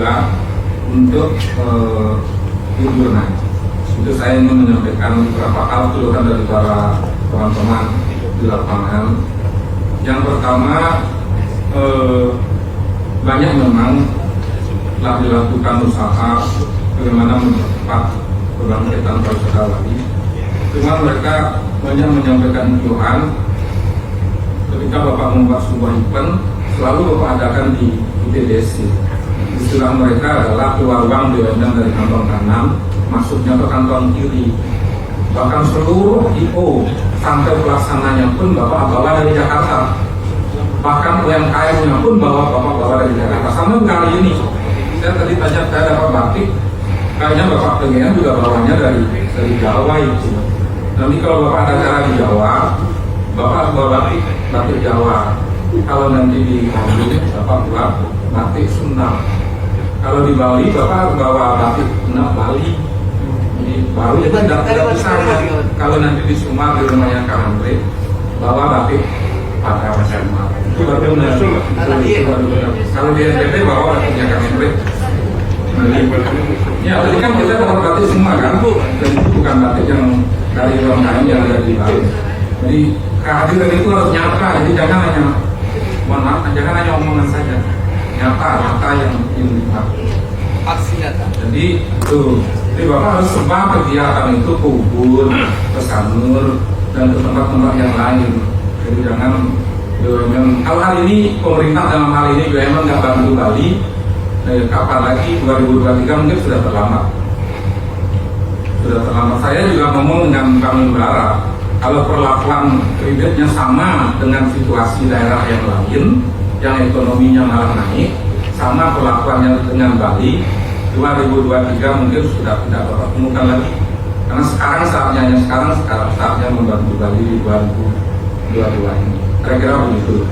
juga untuk tujuan. Itu saya ingin menyampaikan beberapa hal keluhan dari para teman-teman di lapangan. Yang pertama, banyak memang telah dilakukan usaha bagaimana mempercepat kebangkitan pariwisata Bali. Cuma mereka banyak menyampaikan keluhan ketika Bapak membuat sebuah event, selalu Bapak adakan di ITDC. Istilah mereka adalah keluar uang BUMN dari kantong kanan, masuknya ke kantong kiri. Bahkan seluruh IO sampai pelaksananya pun Bapak bawa dari Jakarta. Bahkan UMKM-nya pun Bapak bawa dari Jakarta. Sama kali ini, saya tadi tanya, saya dapat batik, kayaknya Bapak pengen juga bawanya dari Jawa itu. Nanti kalau Bapak ada acara di Jawa, Bapak bawa batik Jawa. Kalau nanti di Bali, Bapak buat batik Sunda. Kalau di Bali, Bapak bawa batik Bali. Jadi baru itu tidak bisa. Kalau nanti di Sumatera di rumahnya Kak Andre, bawa batik pada SMA. Itu baru benar. Kalau di NTT bawa batiknya Kak Andre. Ya, tadi kan kita dapat batik semua kan, dan itu bukan batik yang dari orang lain yang ada di Bali. Jadi kehadiran itu harus nyata, jadi jangan hanya mohon maaf, jangan hanya omongan saja, nyata yang dilihat. Aksi nyata. Jadi tuh, jadi Bapak harus sebar kegiatan itu ke Ubud, ke Sanur, dan ke tempat-tempat yang lain. Jadi jangan BUMN. Kalau hal ini pemerintah dalam hal ini BUMN nggak bantu Bali. Kapan lagi 2023 mungkin sudah terlambat. Saya juga ngomong dengan kami berharap kalau perlakuan kreditnya sama dengan situasi daerah yang lain yang ekonominya malah naik, sama perlakuannya dengan Bali, 2023 mungkin sudah tidak Bapak temukan lagi. Karena sekarang saatnya membantu Bali di 2022 ini. Kira-kira begitu.